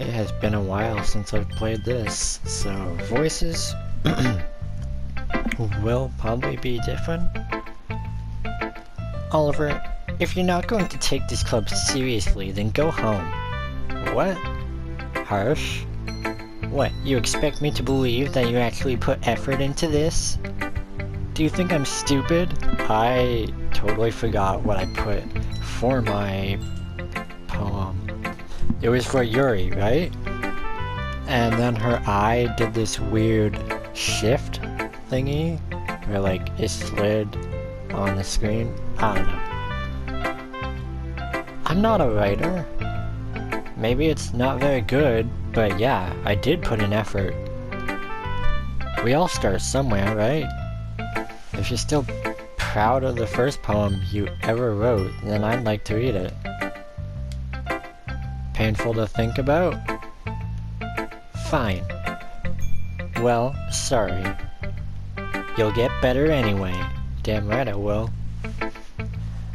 It has been a while since I've played this, so voices will probably be different. Oliver, if you're not going to take this club seriously, then go home. What? Harsh? What, you expect me to believe that you actually put effort into this? Do you think I'm stupid? I totally forgot what I put for my poem. It was for Yuri, right? And then her eye did this weird shift thingy, where like it slid on the screen. I don't know. I'm not a writer. Maybe it's not very good, but yeah, I did put in effort. We all start somewhere, right? If you're still proud of the first poem you ever wrote, then I'd like to read it. Painful to think about? Fine. Well, sorry. You'll get better anyway. Damn right I will.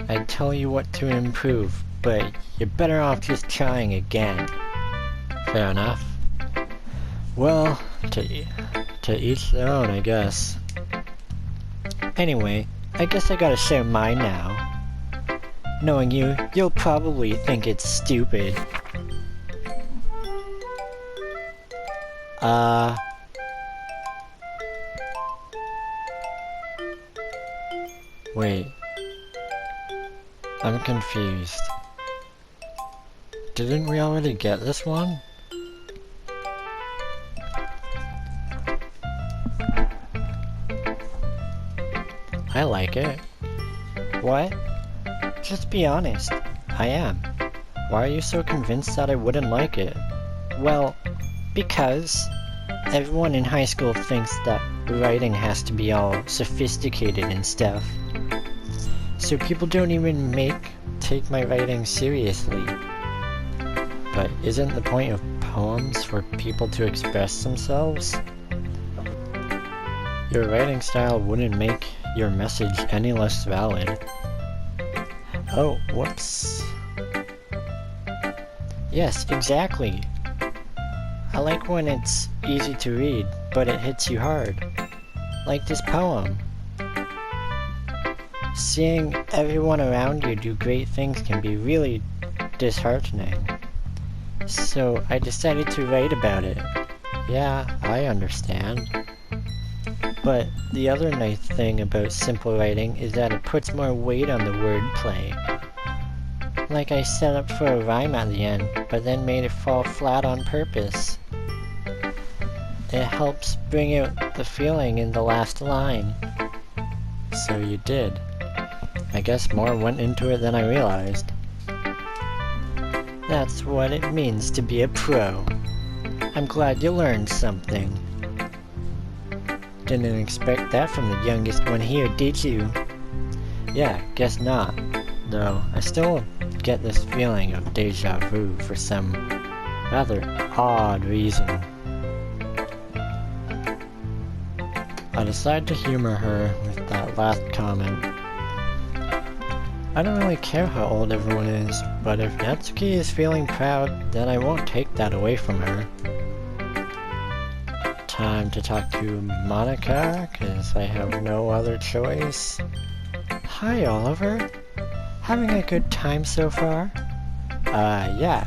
I'd tell you what to improve, but you're better off just trying again. Fair enough. Well, to each their own, I guess. Anyway, I guess I gotta share mine now. Knowing you, you'll probably think it's stupid. Wait. I'm confused. Didn't we already get this one? I like it. What? Just be honest. I am. Why are you so convinced that I wouldn't like it? Well, because everyone in high school thinks that writing has to be all sophisticated and stuff. So people don't even take my writing seriously. But isn't the point of poems for people to express themselves? Your writing style wouldn't make your message any less valid. Oh, whoops. Yes, exactly. I like when it's easy to read, but it hits you hard. Like this poem. Seeing everyone around you do great things can be really disheartening. So I decided to write about it. Yeah, I understand. But the other nice thing about simple writing is that it puts more weight on the wordplay. Like I set up for a rhyme at the end, but then made it fall flat on purpose. It helps bring out the feeling in the last line. So you did. I guess more went into it than I realized. That's what it means to be a pro. I'm glad you learned something. Didn't expect that from the youngest one here, did you? Yeah, guess not. Though, I still get this feeling of deja vu for some rather odd reason. I decided to humor her with that last comment. I don't really care how old everyone is, but if Natsuki is feeling proud, then I won't take that away from her. Time to talk to Monica, cause I have no other choice. Hi, Oliver. Having a good time so far? Yeah.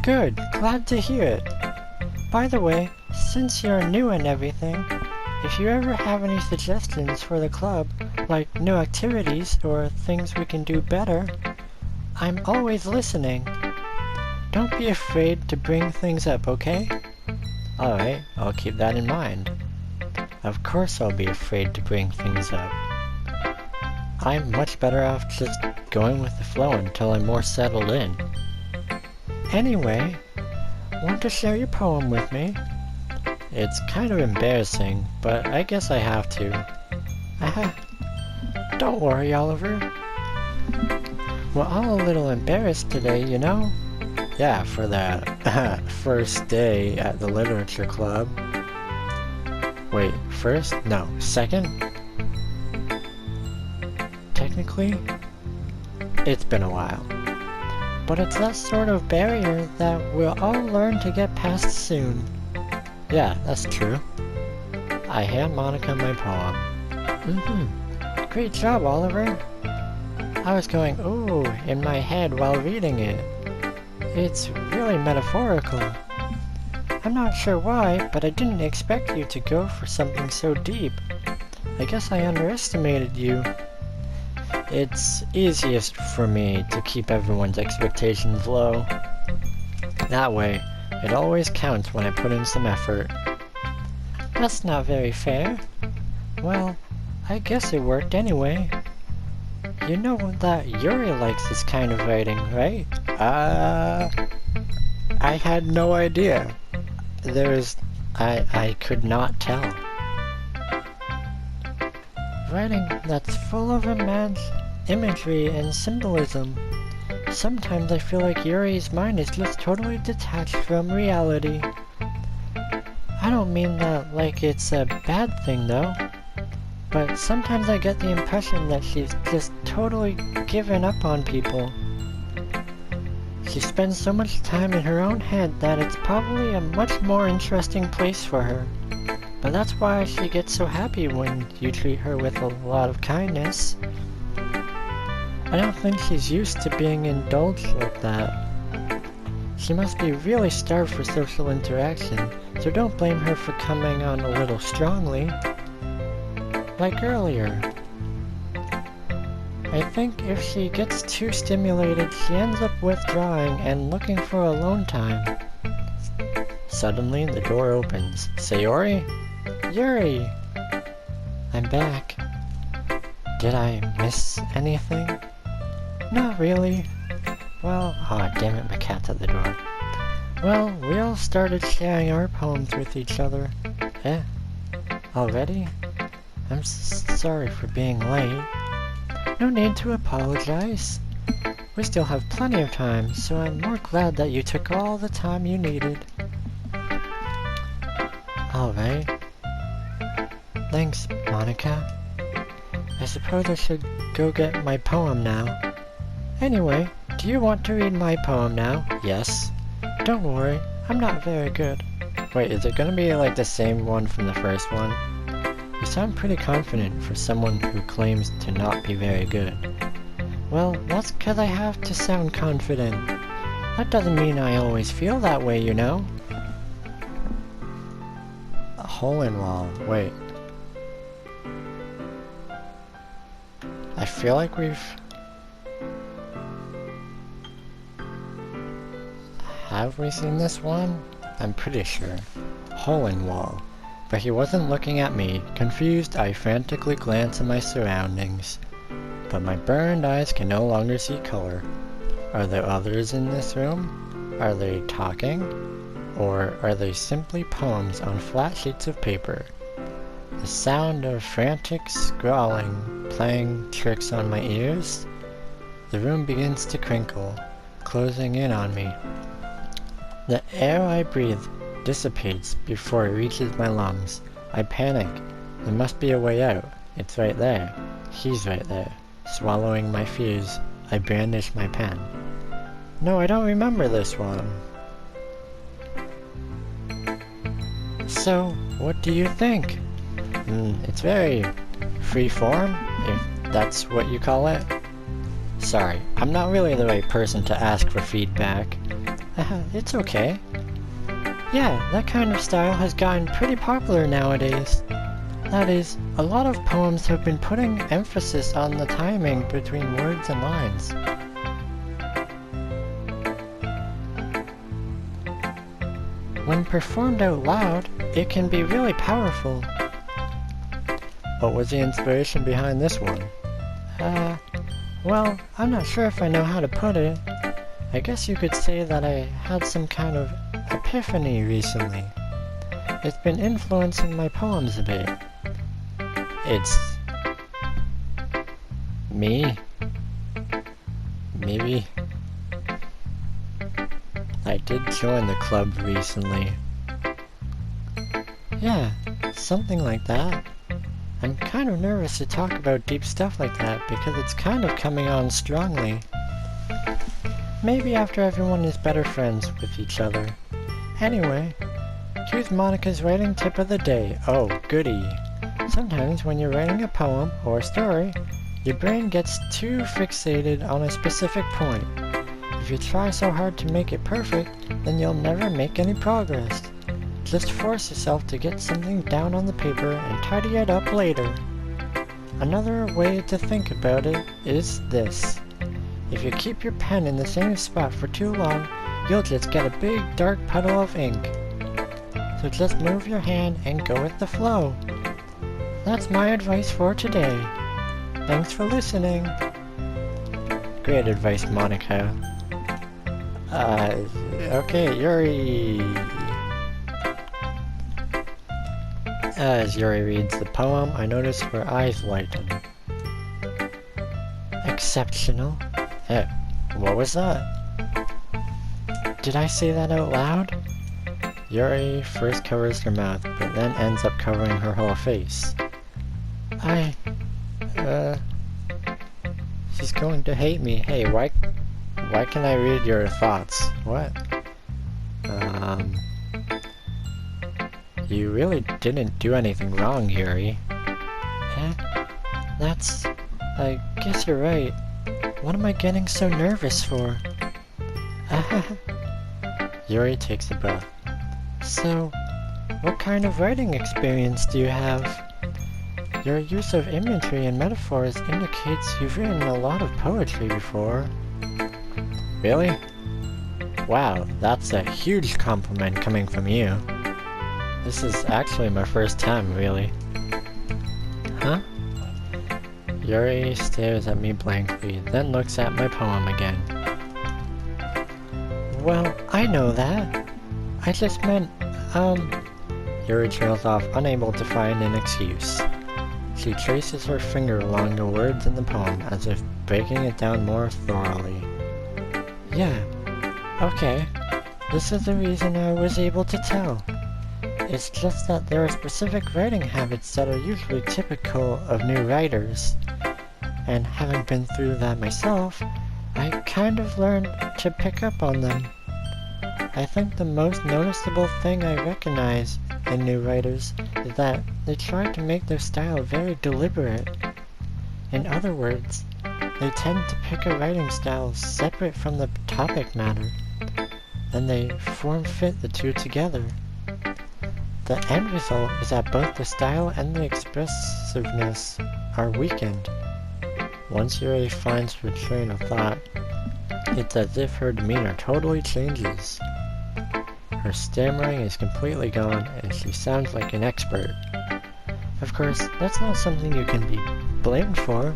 Good, glad to hear it. By the way, since you're new and everything, if you ever have any suggestions for the club, like new activities or things we can do better, I'm always listening. Don't be afraid to bring things up, okay? Alright, I'll keep that in mind. Of course I'll be afraid to bring things up. I'm much better off just going with the flow until I'm more settled in. Anyway, want to share your poem with me? It's kind of embarrassing, but I guess I have to. Don't worry, Oliver. We're all a little embarrassed today, you know? Yeah, for that first day at the literature club. Wait, first? No, second? Technically, it's been a while. but it's that sort of barrier that we'll all learn to get past soon. Yeah, that's true. I hand Monica my poem. Great job, Oliver. I was going, ooh, in my head while reading it. It's really metaphorical. I'm not sure why, but I didn't expect you to go for something so deep. I guess I underestimated you. It's easiest for me to keep everyone's expectations low. That way, it always counts when I put in some effort. That's not very fair. Well, I guess it worked anyway. You know that Yuri likes this kind of writing, right? I had no idea. I could not tell. Writing that's full of romance, imagery, and symbolism. Sometimes I feel like Yuri's mind is just totally detached from reality. I don't mean that like it's a bad thing though, but sometimes I get the impression that she's just totally given up on people. She spends so much time in her own head that it's probably a much more interesting place for her. But that's why she gets so happy when you treat her with a lot of kindness. I don't think she's used to being indulged like that. She must be really starved for social interaction, so don't blame her for coming on a little strongly. Like earlier. I think if she gets too stimulated, she ends up withdrawing and looking for alone time. Suddenly, the door opens. Sayori? Yuri! I'm back. Did I miss anything? Not really. Well, aw, damn it, my cat's at the door. Well, we all started sharing our poems with each other. Eh? Already? I'm sorry for being late. No need to apologize. We still have plenty of time, so I'm more glad that you took all the time you needed. Alright. Thanks, Monica. I suppose I should go get my poem now. Anyway, do you want to read my poem now? Yes. Don't worry, I'm not very good. Wait, is it gonna be like the same one from the first one? You sound pretty confident for someone who claims to not be very good. Well, that's 'cause I have to sound confident. That doesn't mean I always feel that way, you know? A hole in wall. Wait. I feel like we've... Have we seen this one? I'm pretty sure. Hole in wall. But he wasn't looking at me. Confused, I frantically glance at my surroundings. But my burned eyes can no longer see color. Are there others in this room? Are they talking? Or are they simply poems on flat sheets of paper? The sound of frantic scrawling playing tricks on my ears? The room begins to crinkle, closing in on me. The air I breathe dissipates before it reaches my lungs. I panic. There must be a way out. It's right there. He's right there. Swallowing my fears, I brandish my pen. No, I don't remember this one. So, what do you think? It's very free-form, if that's what you call it. Sorry, I'm not really the right person to ask for feedback. It's okay. Yeah, that kind of style has gotten pretty popular nowadays. That is, a lot of poems have been putting emphasis on the timing between words and lines. When performed out loud, it can be really powerful. What was the inspiration behind this one? Well, I'm not sure if I know how to put it. I guess you could say that I had some kind of epiphany recently. It's been influencing my poems a bit. It's... me? Maybe? I did join the club recently. Yeah, something like that. I'm kind of nervous to talk about deep stuff like that because it's kind of coming on strongly. Maybe after everyone is better friends with each other. Anyway, here's Monica's writing tip of the day. Oh, goody. Sometimes when you're writing a poem or a story, your brain gets too fixated on a specific point. If you try so hard to make it perfect, then you'll never make any progress. Just force yourself to get something down on the paper and tidy it up later. Another way to think about it is this. If you keep your pen in the same spot for too long, you'll just get a big dark puddle of ink. So just move your hand and go with the flow. That's my advice for today. Thanks for listening. Great advice, Monica. Okay, Yuri. As Yuri reads the poem, I notice her eyes lighten. Exceptional. What was that? Did I say that out loud? Yuri first covers her mouth, but then ends up covering her whole face. She's going to hate me. Hey, why can't I read your thoughts? What? You really didn't do anything wrong, Yuri. I guess you're right. What am I getting so nervous for? Yuri takes a breath. So, what kind of writing experience do you have? Your use of imagery and metaphors indicates you've written a lot of poetry before. Really? Wow, that's a huge compliment coming from you. This is actually my first time, really. Huh? Yuri stares at me blankly, then looks at my poem again. Well, I know that. I just meant, Yuri trails off, unable to find an excuse. She traces her finger along the words in the poem, as if breaking it down more thoroughly. Yeah, okay. This is the reason I was able to tell. It's just that there are specific writing habits that are usually typical of new writers. And having been through that myself, I kind of learned to pick up on them. I think the most noticeable thing I recognize in new writers is that they try to make their style very deliberate. In other words, they tend to pick a writing style separate from the topic matter, and they form-fit the two together. The end result is that both the style and the expressiveness are weakened. Once Yuri finds her train of thought, it's as if her demeanor totally changes. Her stammering is completely gone, and she sounds like an expert. Of course, that's not something you can be blamed for.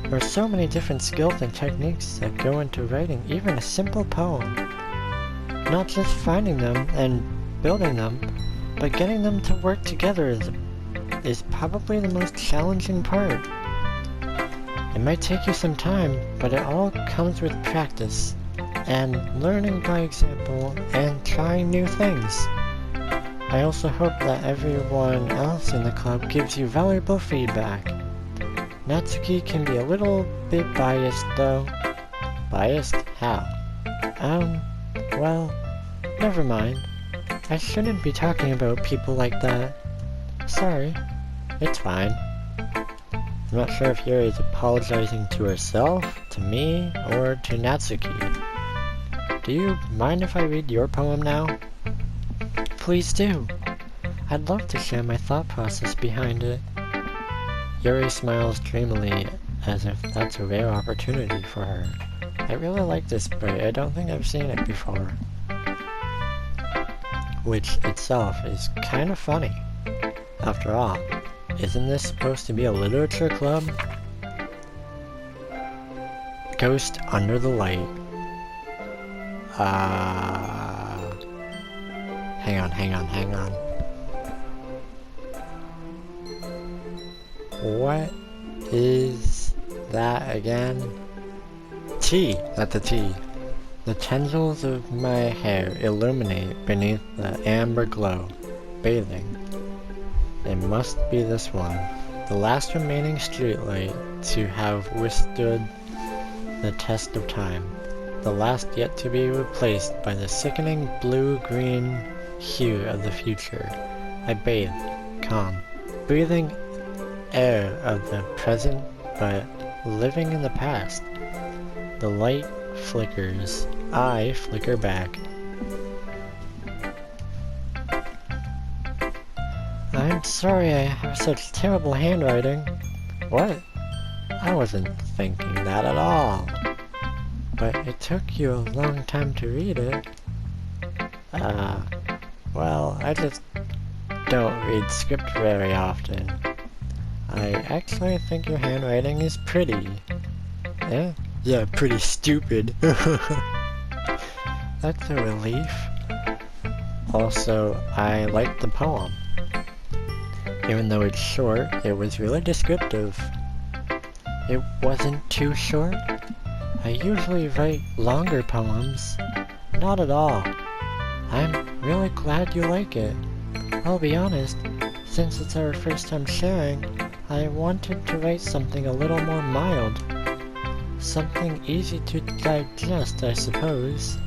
There are so many different skills and techniques that go into writing even a simple poem. Not just finding them and building them, but getting them to work together is probably the most challenging part. It might take you some time, but it all comes with practice, and learning by example, and trying new things. I also hope that everyone else in the club gives you valuable feedback. Natsuki can be a little bit biased though. Biased? How? Well, never mind. I shouldn't be talking about people like that. Sorry. It's fine. I'm not sure if Yuri is apologizing to herself, to me, or to Natsuki. Do you mind if I read your poem now? Please do. I'd love to share my thought process behind it. Yuri smiles dreamily, as if that's a rare opportunity for her. I really like this sprite. I don't think I've seen it before. Which itself is kind of funny. After all, isn't this supposed to be a literature club? Ghost Under the Light. Hang on. What is that again? Tea! That's a tea. The tendrils of my hair illuminate beneath the amber glow, bathing. It must be this one, the last remaining streetlight to have withstood the test of time, the last yet to be replaced by the sickening blue-green hue of the future. I bathe, calm, breathing air of the present but living in the past. The light flickers. I flicker back. I'm sorry I have such terrible handwriting. What? I wasn't thinking that at all. But it took you a long time to read it. Well, I just don't read script very often. I actually think your handwriting is pretty. Eh? Yeah, pretty stupid. That's a relief. Also, I liked the poem. Even though it's short, it was really descriptive. It wasn't too short. I usually write longer poems. Not at all. I'm really glad you like it. I'll be honest, since it's our first time sharing, I wanted to write something a little more mild. Something easy to digest, I suppose.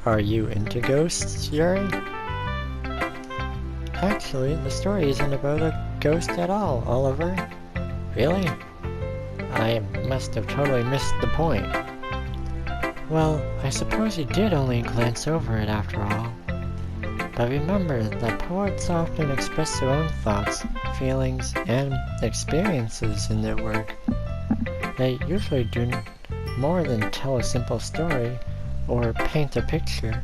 Are you into ghosts, Yuri? Actually, the story isn't about a ghost at all, Oliver. Really? I must have totally missed the point. Well, I suppose you did only glance over it after all. But remember that poets often express their own thoughts, feelings, and experiences in their work. They usually do more than tell a simple story or paint a picture.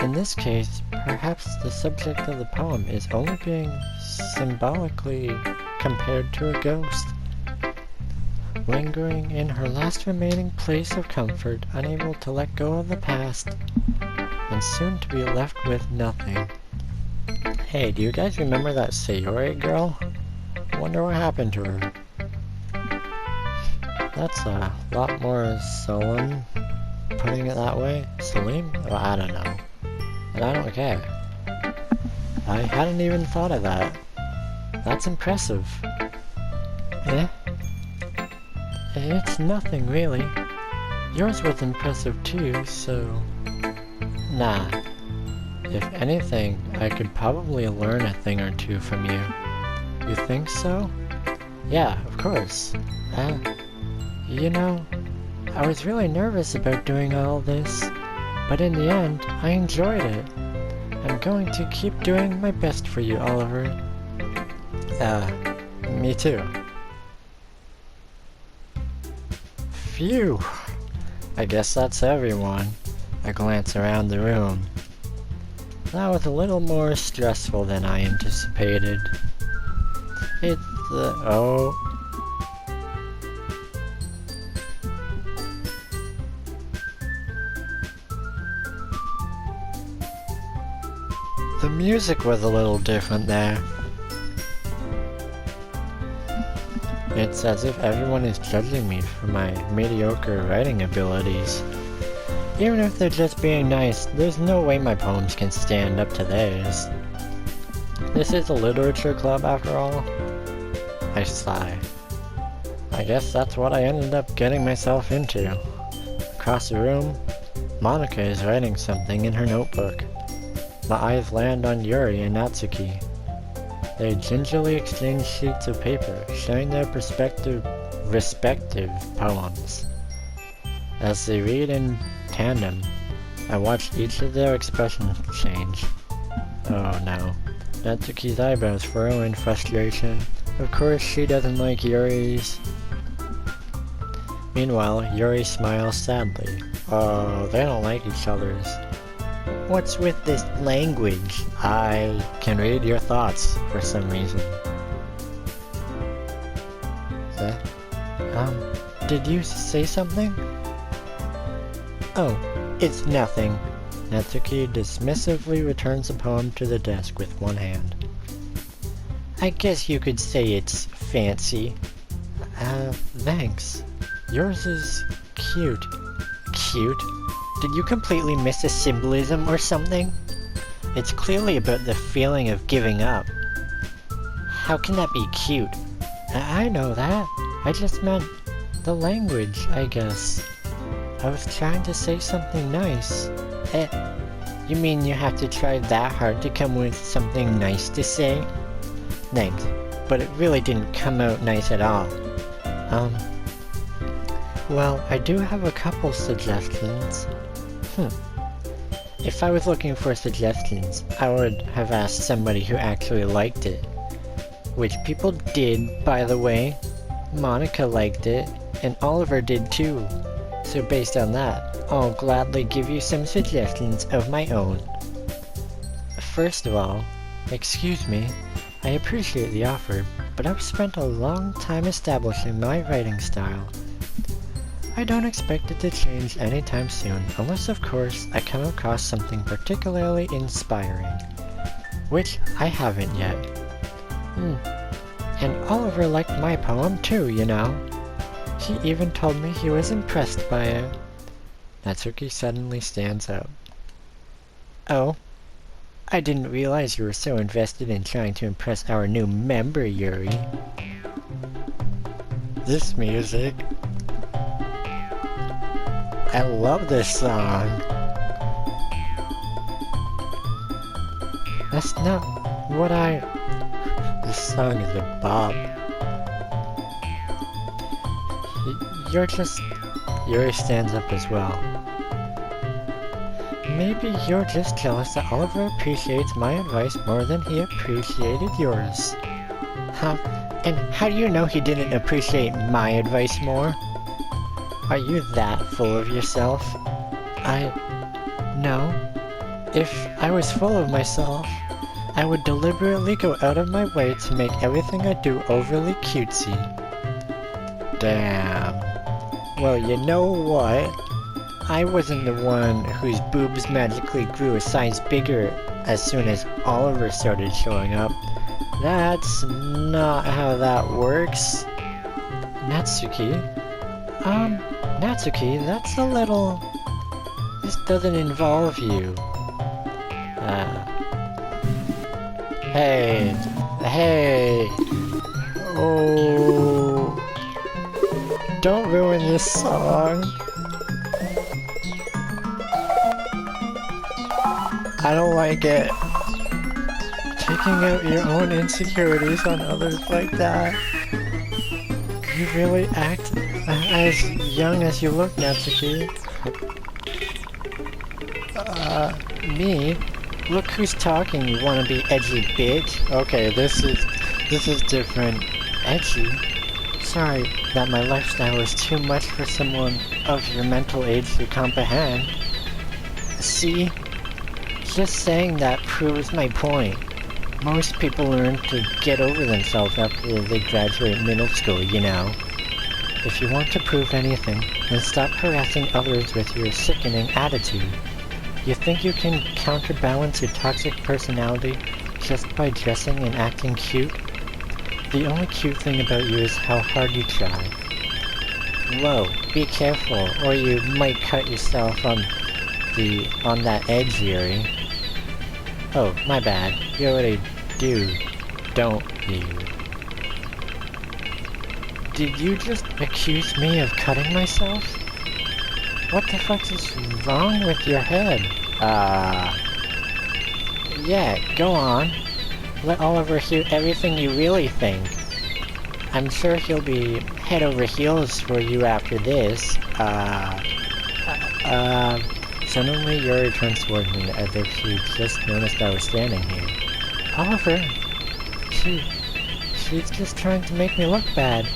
In this case, perhaps the subject of the poem is only being symbolically compared to a ghost, lingering in her last remaining place of comfort, unable to let go of the past, and soon to be left with nothing. Hey, do you guys remember that Sayori girl? I wonder what happened to her. That's a lot more solemn, putting it that way. Salim? Well, I don't know. But I don't care. I hadn't even thought of that. That's impressive. Eh? It's nothing, really. Yours was impressive too, so... Nah. If anything, I could probably learn a thing or two from you. You think so? Yeah, of course. You know, I was really nervous about doing all this, but in the end, I enjoyed it. I'm going to keep doing my best for you, Oliver. Me too. Phew! I guess that's everyone. I glance around the room. That was a little more stressful than I anticipated. It's oh. The music was a little different there. It's as if everyone is judging me for my mediocre writing abilities. Even if they're just being nice, there's no way my poems can stand up to theirs. This is a literature club after all. I sigh. I guess that's what I ended up getting myself into. Across the room, Monica is writing something in her notebook. My eyes land on Yuri and Natsuki. They gingerly exchange sheets of paper, sharing their respective poems. As they read in tandem, I watch each of their expressions change. Oh no. Natsuki's eyebrows furrow in frustration. Of course she doesn't like Yuri's. Meanwhile, Yuri smiles sadly. Oh, they don't like each other's. What's with this language? I can read your thoughts for some reason. Did you say something? Oh, it's nothing. Natsuki dismissively returns the poem to the desk with one hand. I guess you could say it's fancy. Thanks. Yours is cute. Cute? Did you completely miss a symbolism or something? It's clearly about the feeling of giving up. How can that be cute? I know that. I just meant The language, I guess. I was trying to say something nice. You mean you have to try that hard to come with something nice to say? Thanks, but it really didn't come out nice at all. Well, I do have a couple suggestions. If I was looking for suggestions, I would have asked somebody who actually liked it. Which people did, by the way. Monica liked it, and Oliver did too. So based on that, I'll gladly give you some suggestions of my own. First of all, excuse me, I appreciate the offer, but I've spent a long time establishing my writing style. I don't expect it to change anytime soon, unless of course I come across something particularly inspiring. Which I haven't yet. And Oliver liked my poem too, you know. He even told me he was impressed by it. Natsuki suddenly stands up. Oh, I didn't realize you were so invested in trying to impress our new member, Yuri. This music. I love this song. That's not what This song is a bop. Yuri stands up as well. Maybe you're just jealous that Oliver appreciates my advice more than he appreciated yours. Huh? And how do you know he didn't appreciate my advice more? Are you that full of yourself? No. If I was full of myself, I would deliberately go out of my way to make everything I do overly cutesy. Damn. Well, you know what? I wasn't the one whose boobs magically grew a size bigger as soon as Oliver started showing up. That's not how that works. Natsuki? Natsuki, that's a little... This doesn't involve you. Hey. Oh... Don't ruin this song. I don't like it. Taking out your own insecurities on others like that. You really act as young as you look, Natsuki. Me? Look who's talking, you wanna be edgy bitch. Okay, this is different. Edgy? Sorry that my lifestyle is too much for someone of your mental age to comprehend. See? Just saying that proves my point. Most people learn to get over themselves after they graduate middle school, you know. If you want to prove anything, then stop harassing others with your sickening attitude. You think you can counterbalance your toxic personality just by dressing and acting cute? The only cute thing about you is how hard you try. Whoa, be careful, or you might cut yourself on that edge, Yuri. Oh, my bad. You already do, don't you? Did you just accuse me of cutting myself? What the fuck is wrong with your head? Yeah, go on. Let Oliver hear everything you really think. I'm sure he'll be head over heels for you after this. Suddenly Yuri turns toward me as if she just noticed I was standing here. Oliver, she's just trying to make me look bad.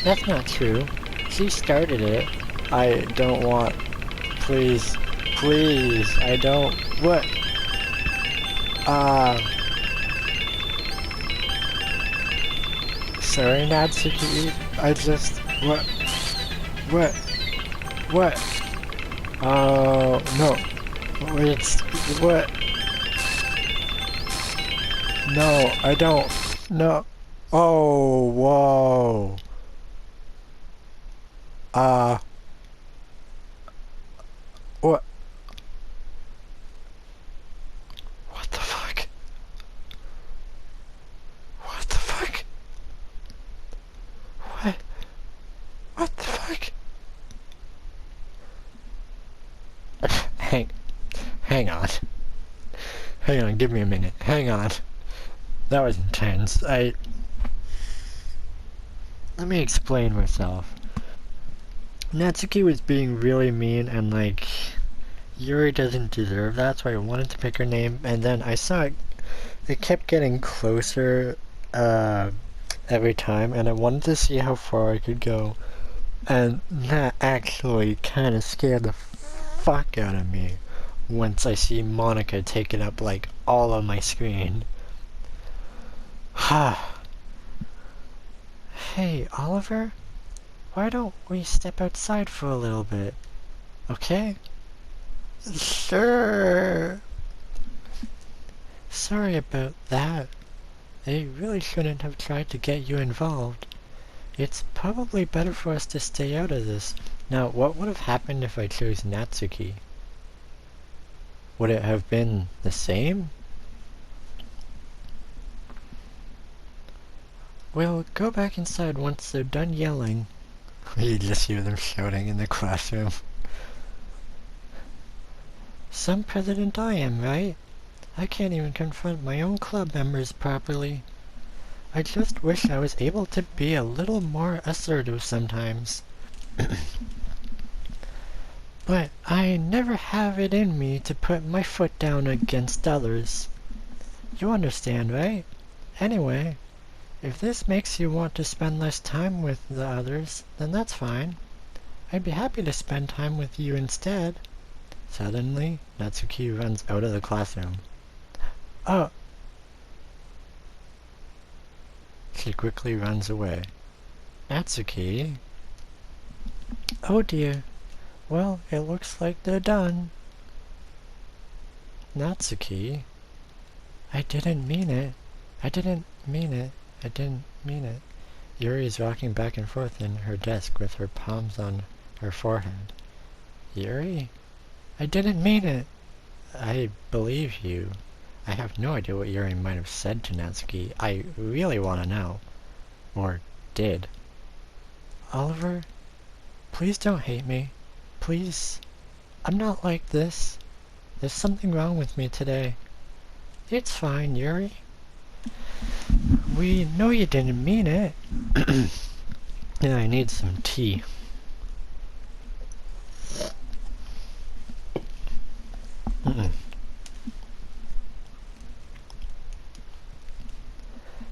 That's not true. She started it. I don't want... Please, I don't... What? Sorry, Natsuki. I just... What? Oh, no. It's... What? No, I don't. No. Oh, whoa. What? What the fuck? What the fuck? What hang on. Hang on, give me a minute. Hang on. That was intense. Let me explain myself. Natsuki was being really mean and like, Yuri doesn't deserve that, so I wanted to pick her name, and then I saw it kept getting closer every time, and I wanted to see how far I could go, and that actually kind of scared the fuck out of me once I see Monica taking up like all of my screen. Hey, Oliver? Why don't we step outside for a little bit? Okay? Sure. Sorry about that. They really shouldn't have tried to get you involved. It's probably better for us to stay out of this. Now, what would have happened if I chose Natsuki? Would it have been the same? We'll go back inside once they're done yelling. You just hear them shouting in the classroom. Some president I am, right? I can't even confront my own club members properly. I just wish I was able to be a little more assertive sometimes. But I never have it in me to put my foot down against others. You understand, right? Anyway, if this makes you want to spend less time with the others, then that's fine. I'd be happy to spend time with you instead. Suddenly, Natsuki runs out of the classroom. Oh! She quickly runs away. Natsuki? Oh dear. Well, it looks like they're done. Natsuki? I didn't mean it. I didn't mean it. I didn't mean it. Yuri is rocking back and forth in her desk with her palms on her forehead. Yuri? I didn't mean it. I believe you. I have no idea what Yuri might have said to Natsuki. I really want to know. Or did. Oliver? Please don't hate me. Please. I'm not like this. There's something wrong with me today. It's fine, Yuri. We know you didn't mean it. Yeah, I need some tea.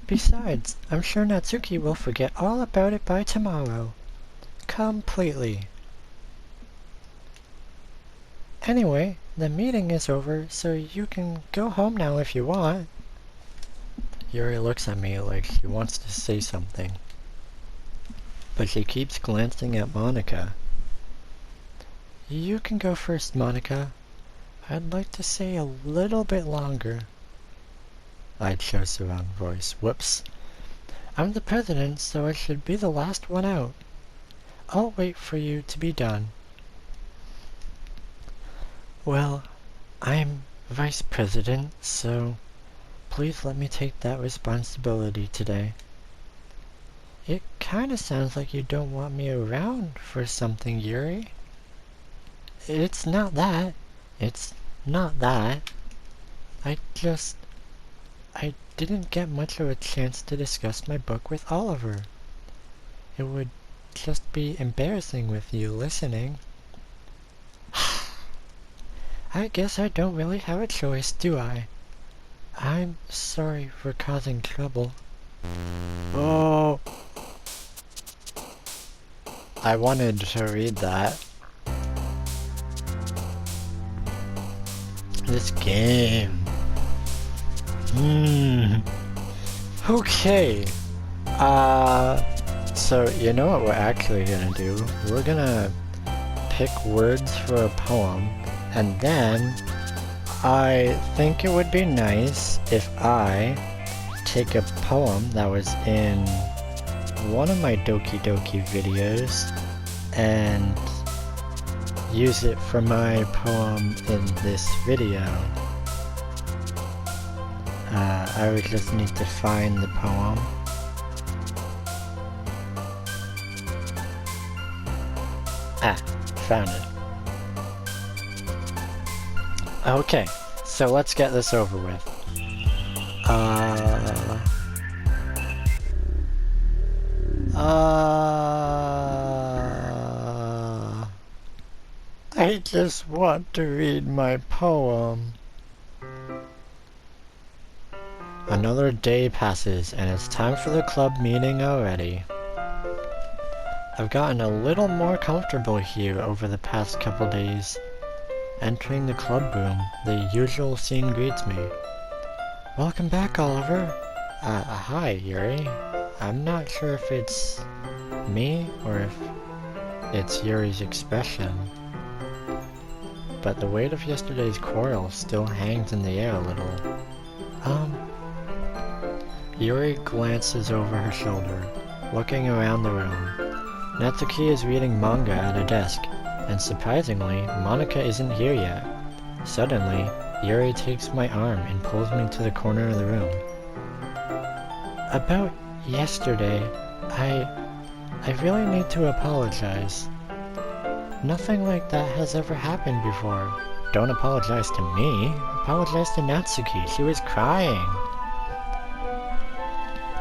Besides, I'm sure Natsuki will forget all about it by tomorrow. Completely. Anyway, the meeting is over, so you can go home now if you want. Yuri looks at me like she wants to say something, but she keeps glancing at Monica. You can go first, Monica. I'd like to stay a little bit longer. I chose the wrong voice. Whoops. I'm the president, so I should be the last one out. I'll wait for you to be done. Well, I'm vice president, so please let me take that responsibility today. It kinda sounds like you don't want me around for something, Yuri. It's not that. It's not that. I didn't get much of a chance to discuss my book with Oliver. It would just be embarrassing with you listening. I guess I don't really have a choice, do I? I'm sorry for causing trouble. Oh! I wanted to read that. This game. Okay. So you know what we're actually gonna do? We're gonna pick words for a poem, and then I think it would be nice if I take a poem that was in one of my Doki-Doki videos and use it for my poem in this video. I would just need to find the poem. Ah, found it. Okay, so let's get this over with. I just want to read my poem. Another day passes and it's time for the club meeting already. I've gotten a little more comfortable here over the past couple days. Entering the club room, the usual scene greets me. Welcome back, Oliver. Hi, Yuri. I'm not sure if it's me or if it's Yuri's expression, but the weight of yesterday's quarrel still hangs in the air a little. Yuri glances over her shoulder, looking around the room. Natsuki is reading manga at a desk, and surprisingly, Monika isn't here yet. Suddenly, Yuri takes my arm and pulls me to the corner of the room. About yesterday, I really need to apologize. Nothing like that has ever happened before. Don't apologize to me. Apologize to Natsuki. She was crying.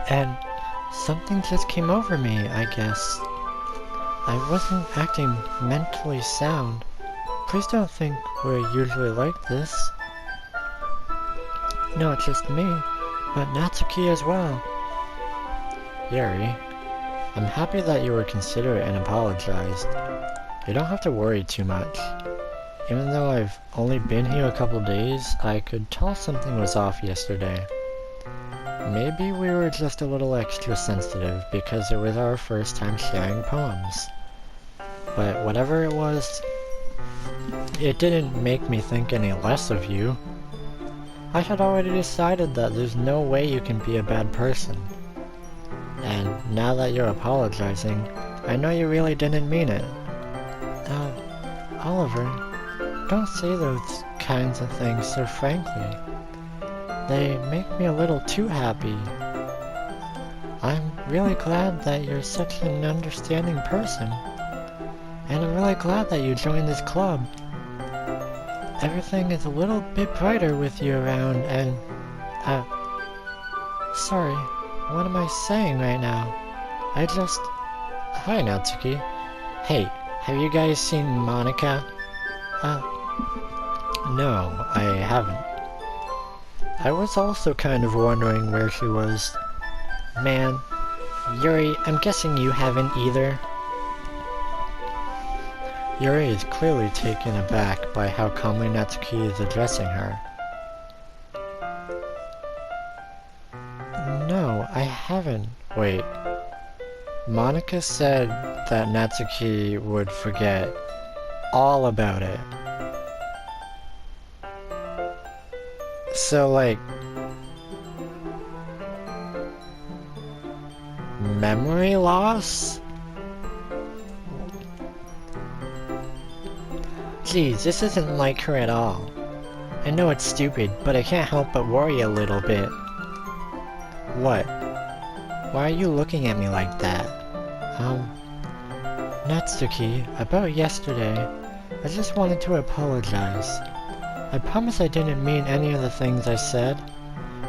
And something just came over me, I guess. I wasn't acting mentally sound. Please don't think we're usually like this. Not just me, but Natsuki as well. Yuri, I'm happy that you were considerate and apologized. You don't have to worry too much. Even though I've only been here a couple days, I could tell something was off yesterday. Maybe we were just a little extra sensitive because it was our first time sharing poems. But whatever it was, it didn't make me think any less of you. I had already decided that there's no way you can be a bad person. And now that you're apologizing, I know you really didn't mean it. Oliver, don't say those kinds of things so frankly. They make me a little too happy. I'm really glad that you're such an understanding person. And I'm really glad that you joined this club. Everything is a little bit brighter with you around and... sorry, what am I saying right now? Hi, Natsuki. Hey, have you guys seen Monika? No, I haven't. I was also kind of wondering where she was. Man, Yuri, I'm guessing you haven't either. Yuri is clearly taken aback by how calmly Natsuki is addressing her. No, I haven't. Wait. Monika said that Natsuki would forget all about it. So, like, memory loss? Geez, this isn't like her at all. I know it's stupid, but I can't help but worry a little bit. What? Why are you looking at me like that? Natsuki, about yesterday, I just wanted to apologize. I promise I didn't mean any of the things I said,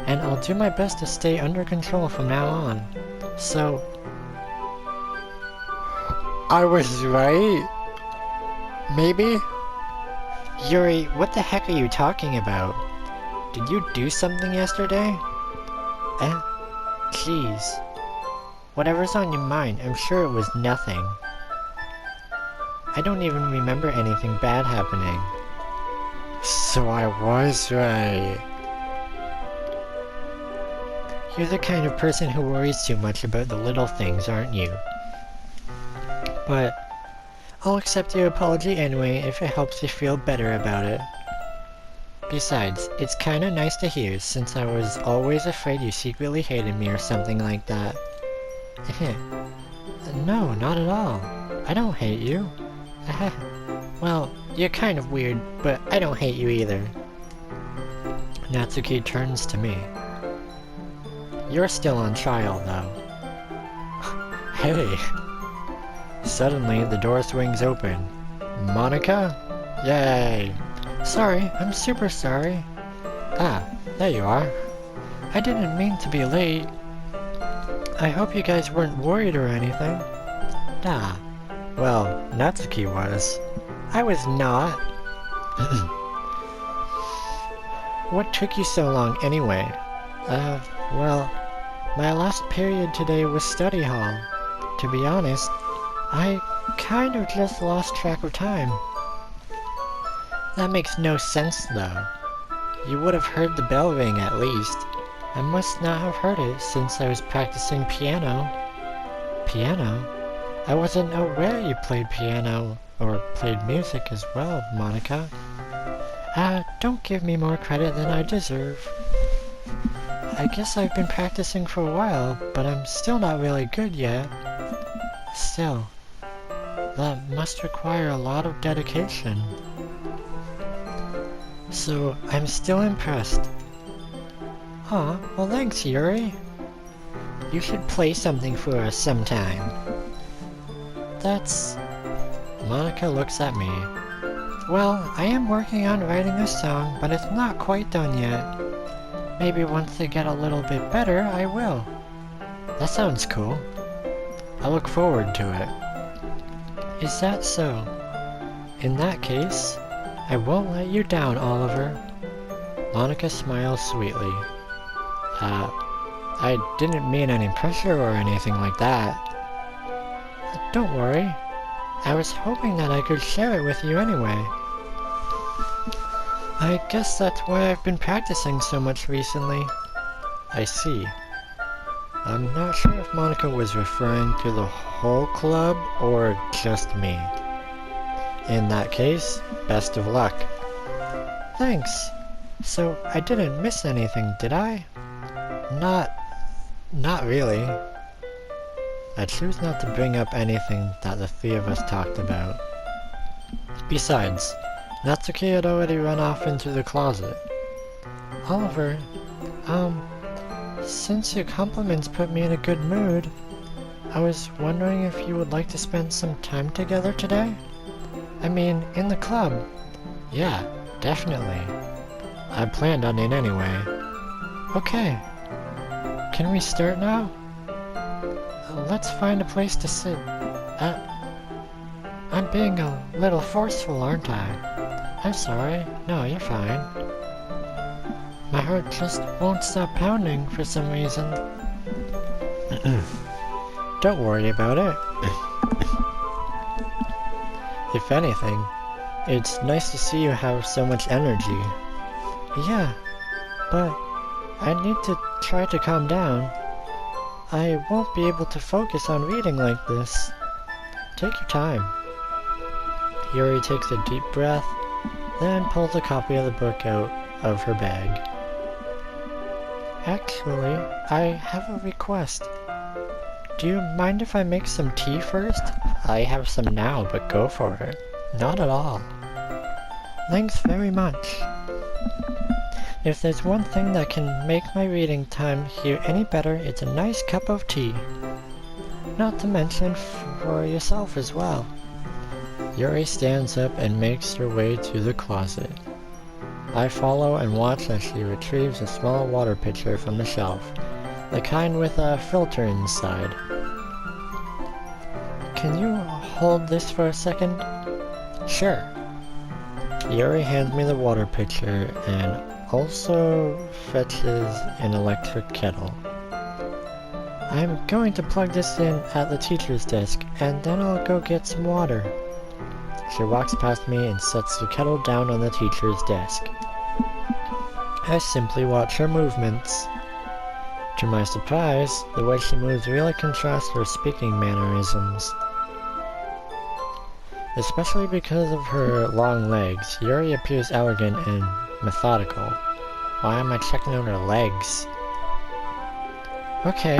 and I'll do my best to stay under control from now on. So... I was right? Maybe? Yuri, what the heck are you talking about? Did you do something yesterday? Jeez. Whatever's on your mind, I'm sure it was nothing. I don't even remember anything bad happening. So I was right. You're the kind of person who worries too much about the little things, aren't you? But I'll accept your apology anyway if it helps you feel better about it. Besides, it's kinda nice to hear since I was always afraid you secretly hated me or something like that. No, not at all. I don't hate you. Well, you're kind of weird, but I don't hate you either. Natsuki turns to me. You're still on trial, though. Hey! Suddenly, the door swings open. Monika? Yay! Sorry, I'm super sorry. Ah, there you are. I didn't mean to be late. I hope you guys weren't worried or anything. Ah, well, Natsuki was. I was not. What took you so long anyway? Well, my last period today was study hall. To be honest, I kind of just lost track of time. That makes no sense though. You would have heard the bell ring at least. I must not have heard it since I was practicing piano. Piano? I wasn't aware you played piano or played music as well, Monica. Don't give me more credit than I deserve. I guess I've been practicing for a while, but I'm still not really good yet. Still, that must require a lot of dedication. So, I'm still impressed. Aw, well thanks, Yuri. You should play something for us sometime. That's... Monica looks at me. Well, I am working on writing a song, but it's not quite done yet. Maybe once they get a little bit better, I will. That sounds cool. I look forward to it. Is that so? In that case, I won't let you down, Oliver. Monica smiles sweetly. I didn't mean any pressure or anything like that. Don't worry. I was hoping that I could share it with you anyway. I guess that's why I've been practicing so much recently. I see. I'm not sure if Monica was referring to the whole club or just me. In that case, best of luck. Thanks. So, I didn't miss anything, did I? Not really. I choose not to bring up anything that the three of us talked about. Besides, Natsuki had already run off into the closet. Oliver, since your compliments put me in a good mood, I was wondering if you would like to spend some time together today? I mean, in the club. Yeah, definitely. I planned on it anyway. Okay. Can we start now? Let's find a place to sit. I'm being a little forceful, aren't I? I'm sorry. No, you're fine. My heart just won't stop pounding for some reason. Don't worry about it. If anything, it's nice to see you have so much energy. Yeah, but I need to try to calm down. I won't be able to focus on reading like this. Take your time. Yuri takes a deep breath, then pulls a copy of the book out of her bag. Actually, I have a request. Do you mind if I make some tea first? I have some now, but go for it. Not at all. Thanks very much. If there's one thing that can make my reading time here any better, it's a nice cup of tea. Not to mention for yourself as well. Yuri stands up and makes her way to the closet. I follow and watch as she retrieves a small water pitcher from the shelf, the kind with a filter inside. Can you hold this for a second? Sure. Yuri hands me the water pitcher and also fetches an electric kettle. I'm going to plug this in at the teacher's desk, and then I'll go get some water. She walks past me and sets the kettle down on the teacher's desk. I simply watch her movements. To my surprise, the way she moves really contrasts her speaking mannerisms. Especially because of her long legs, Yuri appears elegant and methodical. Why am I checking out her legs? Okay,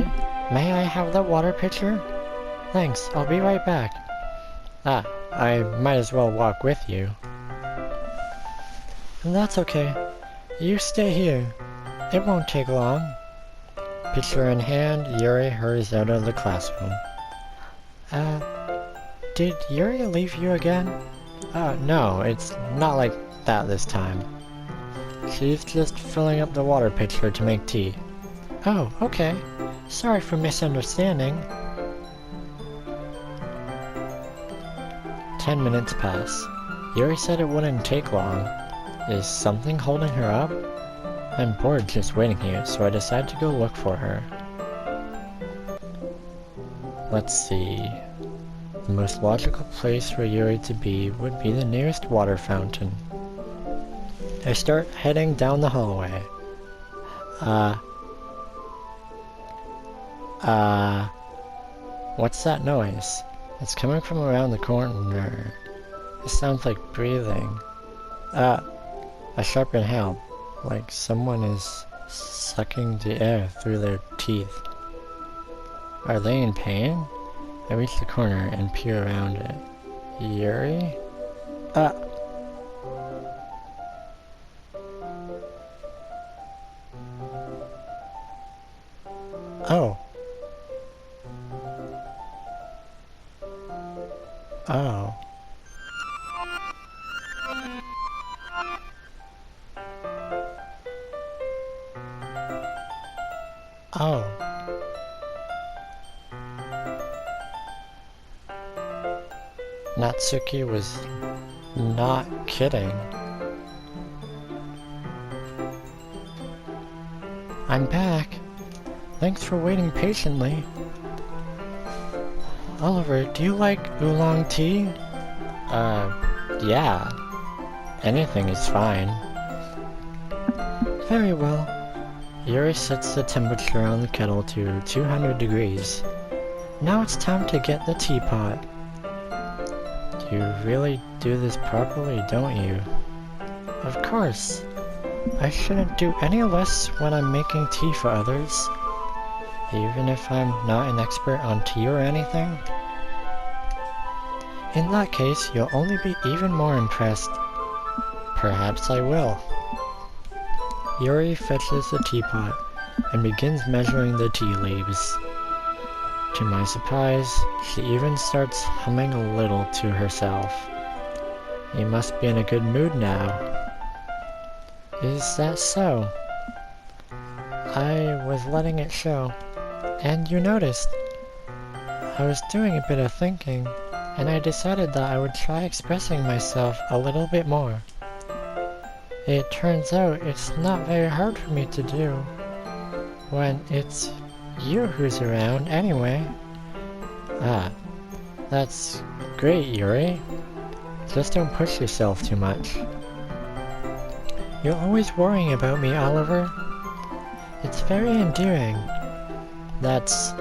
may I have the water pitcher? Thanks, I'll be right back. I might as well walk with you. That's okay. You stay here. It won't take long. Pitcher in hand, Yuri hurries out of the classroom. Did Yuri leave you again? No, it's not like that this time. She's just filling up the water pitcher to make tea. Oh, okay. Sorry for misunderstanding. 10 minutes pass. Yuri said it wouldn't take long. Is something holding her up? I'm bored just waiting here, so I decide to go look for her. Let's see. The most logical place for Yuri to be would be the nearest water fountain. I start heading down the hallway. What's that noise? It's coming from around the corner. It sounds like breathing. A sharp inhale, like someone is sucking the air through their teeth. Are they in pain? I reach the corner and peer around it. Yuri? Oh. Oh. Oh. Natsuki was not kidding. I'm back. Thanks for waiting patiently. Oliver, do you like oolong tea? Yeah. Anything is fine. Very well. Yuri sets the temperature on the kettle to 200 degrees. Now it's time to get the teapot. You really do this properly, don't you? Of course. I shouldn't do any less when I'm making tea for others. Even if I'm not an expert on tea or anything? In that case, you'll only be even more impressed. Perhaps I will. Yuri fetches the teapot and begins measuring the tea leaves. To my surprise, she even starts humming a little to herself. You must be in a good mood now. Is that so? I was letting it show. And you noticed. I was doing a bit of thinking, and I decided that I would try expressing myself a little bit more. It turns out it's not very hard for me to do, when it's you who's around anyway. Ah, that's great, Yuri. Just don't push yourself too much. You're always worrying about me, Oliver. It's very endearing. That's...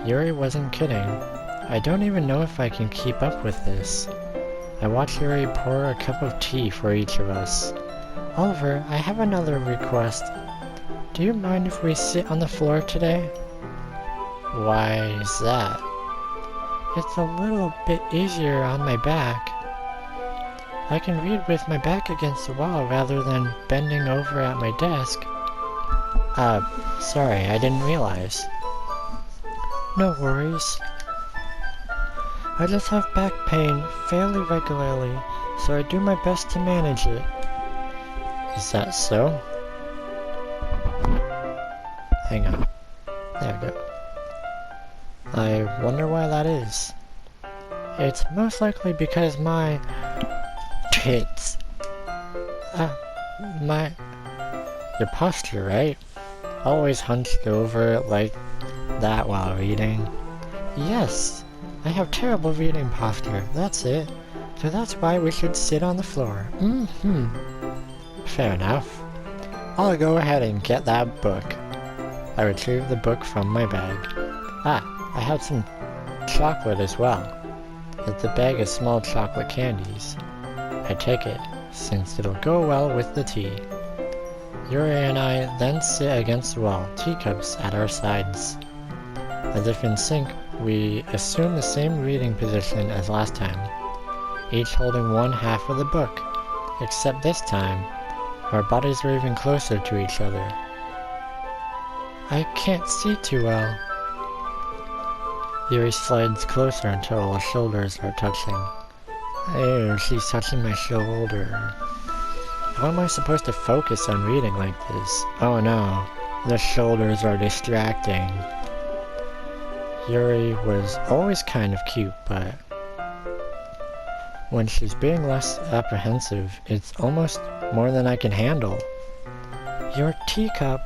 Yuri wasn't kidding. I don't even know if I can keep up with this. I watch Yuri pour a cup of tea for each of us. Oliver, I have another request. Do you mind if we sit on the floor today? Why is that? It's a little bit easier on my back. I can read with my back against the wall rather than bending over at my desk. Sorry, I didn't realize. No worries. I just have back pain fairly regularly, so I do my best to manage it. Is that so? Hang on. There we go. I wonder why that is. It's most likely because my... tits. Your posture, right? Always hunched over like that while reading. Yes, I have terrible reading posture, that's it. So that's why we should sit on the floor. Fair enough. I'll go ahead and get that book. I retrieve the book from my bag. I have some chocolate as well. It's a bag of small chocolate candies. I take it, since it'll go well with the tea. Yuri and I then sit against the wall, teacups at our sides. As if in sync, we assume the same reading position as last time, each holding one half of the book, except this time, our bodies are even closer to each other. I can't see too well. Yuri slides closer until our shoulders are touching. Ew, she's touching my shoulder. How am I supposed to focus on reading like this? Oh no, the shoulders are distracting. Yuri was always kind of cute, but when she's being less apprehensive, it's almost more than I can handle. Your teacup.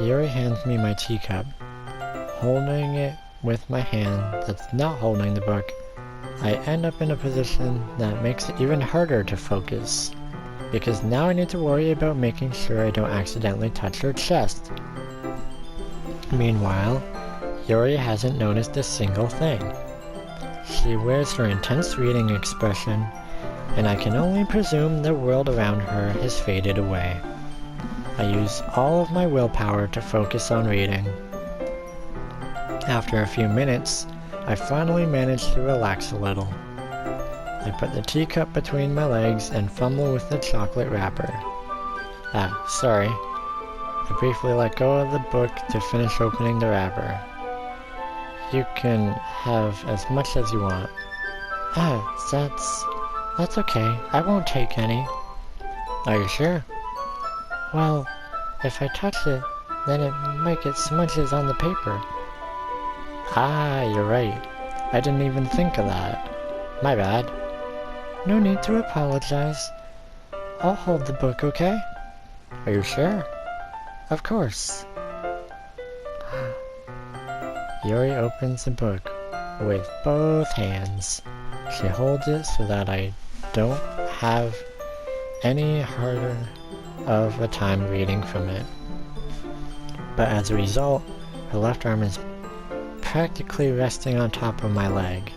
Yuri hands me my teacup. Holding it with my hand that's not holding the book, I end up in a position that makes it even harder to focus, because now I need to worry about making sure I don't accidentally touch her chest. Meanwhile, Yuri hasn't noticed a single thing. She wears her intense reading expression, and I can only presume the world around her has faded away. I use all of my willpower to focus on reading. After a few minutes, I finally manage to relax a little. I put the teacup between my legs and fumble with the chocolate wrapper. Sorry. I briefly let go of the book to finish opening the wrapper. You can have as much as you want. That's okay. I won't take any. Are you sure? Well, if I touch it, then it might get smudges on the paper. You're right. I didn't even think of that. My bad. No need to apologize. I'll hold the book, okay? Are you sure? Of course. Yuri opens the book with both hands. She holds it so that I don't have any harder of a time reading from it. But as a result, her left arm is practically resting on top of my leg.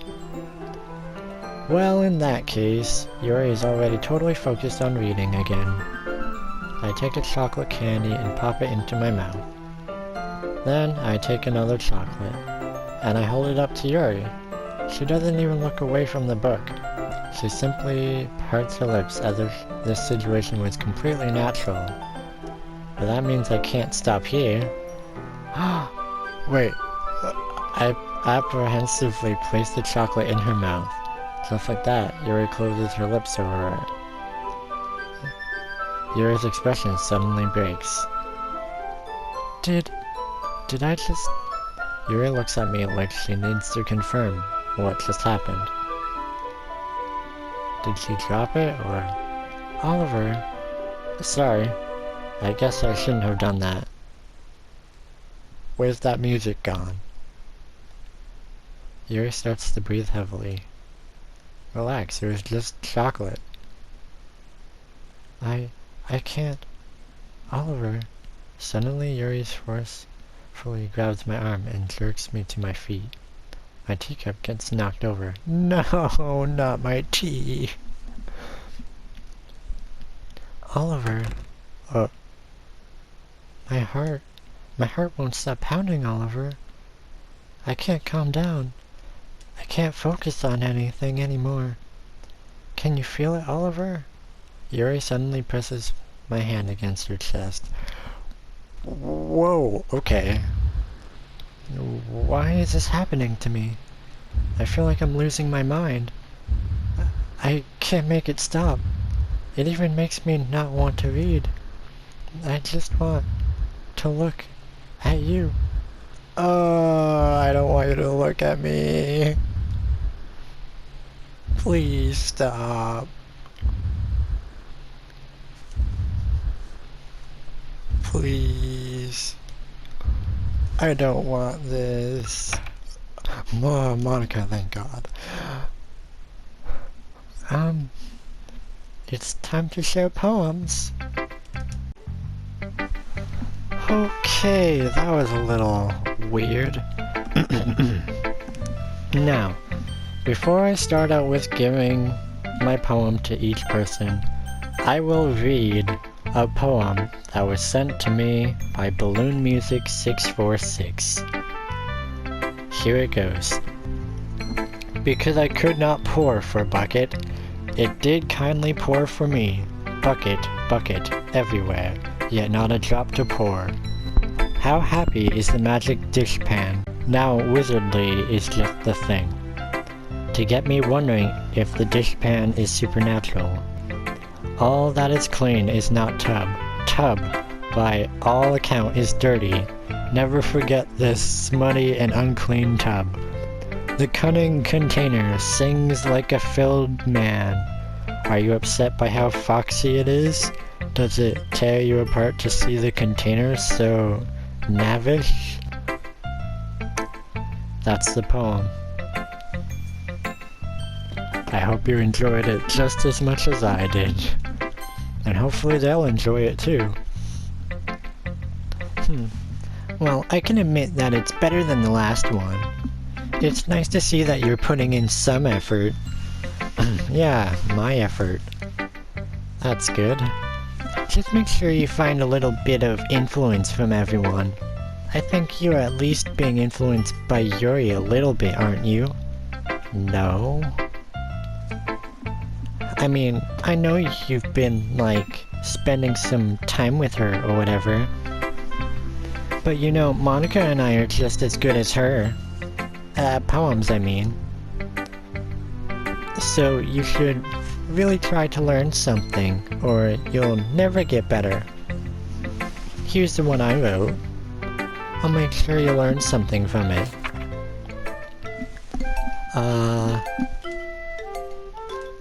Well, in that case, Yuri is already totally focused on reading again. I take a chocolate candy and pop it into my mouth. Then I take another chocolate, and I hold it up to Yuri. She doesn't even look away from the book. She simply parts her lips as if this situation was completely natural. But that means I can't stop here. Wait. I apprehensively place the chocolate in her mouth. Just like that, Yuri closes her lips over it. Yuri's expression suddenly breaks. Did I just... Yuri looks at me like she needs to confirm what just happened. Did she drop it, or... Oliver... Sorry. I guess I shouldn't have done that. Where's that music gone? Yuri starts to breathe heavily. Relax, it was just chocolate. I can't... Oliver... Suddenly Yuri's forcefully grabs my arm and jerks me to my feet. My teacup gets knocked over. No, not my tea! Oliver... My heart won't stop pounding, Oliver. I can't calm down. I can't focus on anything anymore. Can you feel it, Oliver? Yuri suddenly presses my hand against her chest. Whoa, okay. Why is this happening to me? I feel like I'm losing my mind. I can't make it stop. It even makes me not want to read. I just want to look at you. Oh, I don't want you to look at me. Please stop. Please. I don't want this. Monica, thank God. It's time to share poems. Okay, that was a little weird. Now, before I start out with giving my poem to each person, I will read a poem that was sent to me by Balloon Music 646. Here it goes. Because I could not pour for Bucket, it did kindly pour for me. Bucket, bucket, everywhere, yet not a drop to pour. How happy is the magic dishpan, now wizardly is just the thing. to get me wondering if the dishpan is supernatural. All that is clean is not tub. Tub, by all account, is dirty. Never forget this smutty and unclean tub. The cunning container sings like a filled man. Are you upset by how foxy it is? Does it tear you apart to see the container so navish? That's the poem. I hope you enjoyed it just as much as I did. And hopefully they'll enjoy it too. Well, I can admit that it's better than the last one. It's nice to see that you're putting in some effort. Yeah, my effort. That's good. Just make sure you find a little bit of influence from everyone. I think you're at least being influenced by Yuri a little bit, aren't you? No? I mean, I know you've been, like, spending some time with her or whatever. But you know, Monica and I are just as good as her. Poems, I mean. So you should really try to learn something, or you'll never get better. Here's the one I wrote. I'll make sure you learn something from it.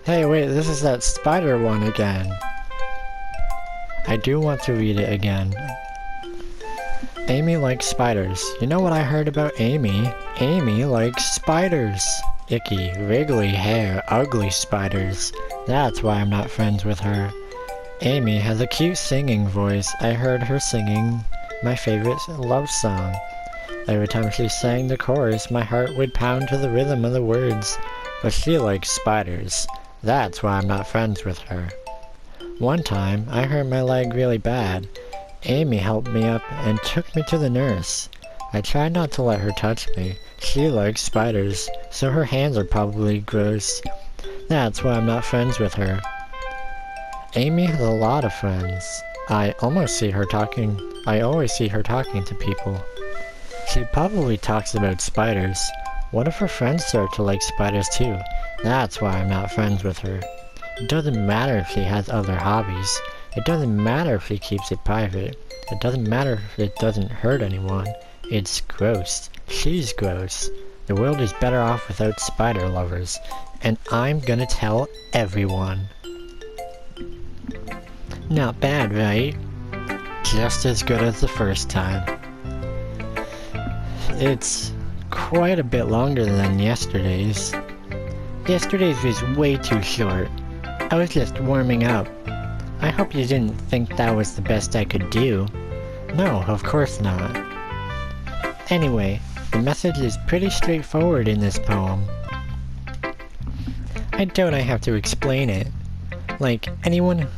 Hey, wait, this is that spider one again. I do want to read it again. Amy likes spiders. You know what I heard about Amy? Amy likes spiders. Icky, wriggly hair, ugly spiders. That's why I'm not friends with her. Amy has a cute singing voice. I heard her singing my favorite love song. Every time she sang the chorus, my heart would pound to the rhythm of the words. But she likes spiders. That's why I'm not friends with her. One time, I hurt my leg really bad. Amy helped me up and took me to the nurse. I tried not to let her touch me. She likes spiders, so her hands are probably gross. That's why I'm not friends with her. Amy has a lot of friends. I always see her talking to people. She probably talks about spiders. What if her friends start to like spiders too? That's why I'm not friends with her. It doesn't matter if she has other hobbies. It doesn't matter if she keeps it private. It doesn't matter if it doesn't hurt anyone. It's gross. She's gross. The world is better off without spider lovers. And I'm gonna tell everyone. Not bad, right? Just as good as the first time. It's quite a bit longer than yesterday's. Yesterday's was way too short. I was just warming up. I hope you didn't think that was the best I could do. No, of course not. Anyway, the message is pretty straightforward in this poem. I doubt I have to explain it. Like, anyone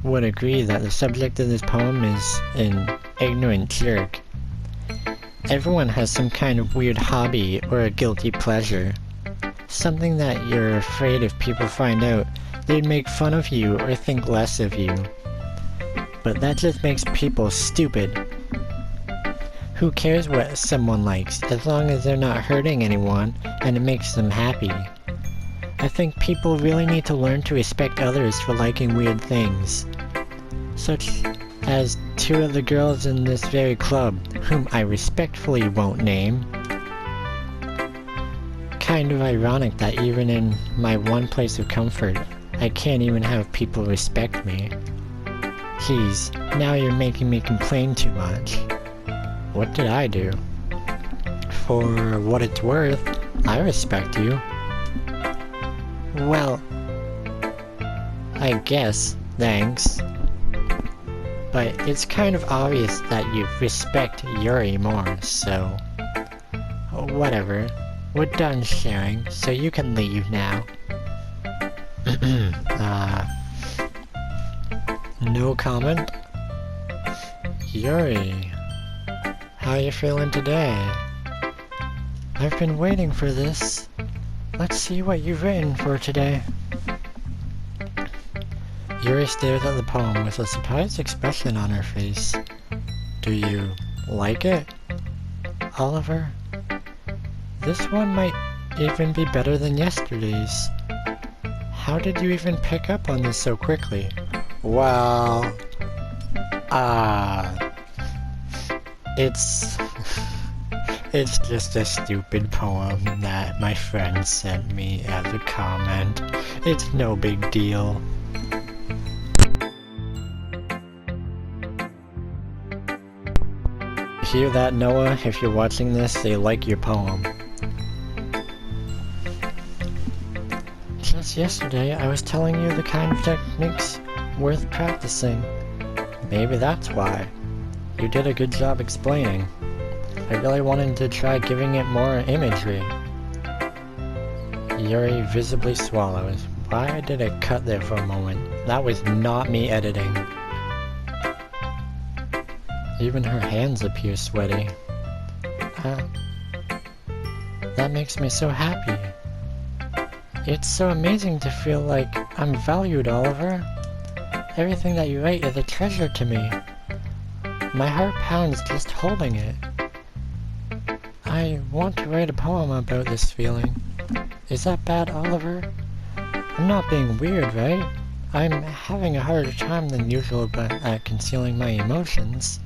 would agree that the subject of this poem is an ignorant jerk. Everyone has some kind of weird hobby or a guilty pleasure. Something that you're afraid if people find out, they'd make fun of you or think less of you. But that just makes people stupid. Who cares what someone likes, as long as they're not hurting anyone and it makes them happy? I think people really need to learn to respect others for liking weird things. Such as two of the girls in this very club, whom I respectfully won't name. Kind of ironic that even in my one place of comfort, I can't even have people respect me. Geez, now you're making me complain too much. What did I do? For what it's worth, I respect you. Well, I guess, thanks. But it's kind of obvious that you respect Yuri more, so... whatever. We're done sharing, so you can leave now. No comment? Yuri, how you feeling today? I've been waiting for this. Let's see what you've written for today. Yuri stares at the poem with a surprised expression on her face. Do you like it, Oliver? This one might even be better than yesterday's. How did you even pick up on this so quickly? Well, it's just a stupid poem that my friend sent me as a comment. It's no big deal. Hear that, Noah? If you're watching this, they like your poem. Just yesterday, I was telling you the kind of techniques worth practicing. Maybe that's why. You did a good job explaining. I really wanted to try giving it more imagery. Yuri visibly swallows. Why did it cut there for a moment? That was not me editing. Even her hands appear sweaty. That makes me so happy. It's so amazing to feel like I'm valued, Oliver. Everything that you write is a treasure to me. My heart pounds just holding it. I want to write a poem about this feeling. Is that bad, Oliver? I'm not being weird, right? I'm having a harder time than usual at concealing my emotions.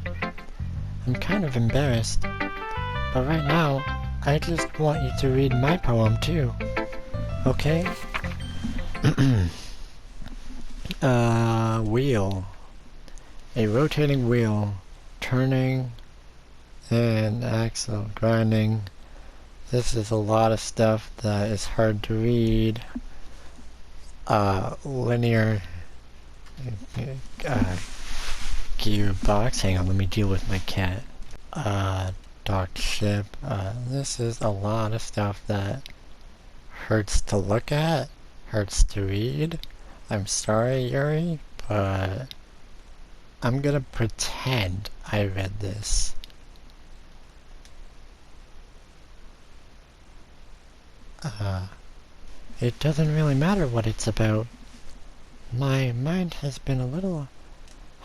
I'm kind of embarrassed. But right now, I just want you to read my poem too. Okay? Wheel. A rotating wheel. Turning and axle grinding. This is a lot of stuff that is hard to read. Linear gearbox. Hang on, let me deal with my cat. Docked ship. This is a lot of stuff that hurts to look at, hurts to read. I'm sorry, Yuri, but I'm gonna pretend I read this. It doesn't really matter what it's about. My mind has been a little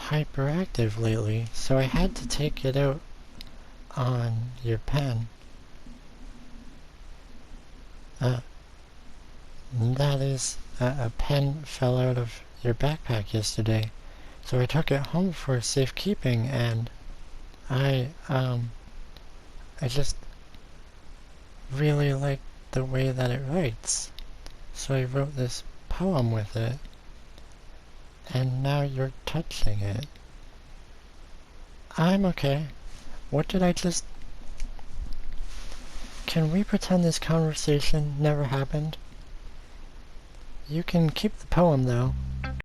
hyperactive lately, so I had to take it out on your pen. That is, a pen fell out of your backpack yesterday, so I took it home for safekeeping, and I just really like the way that it writes, so I wrote this poem with it, and now you're touching it. I'm okay. What did I just... Can we pretend this conversation never happened? You can keep the poem, though.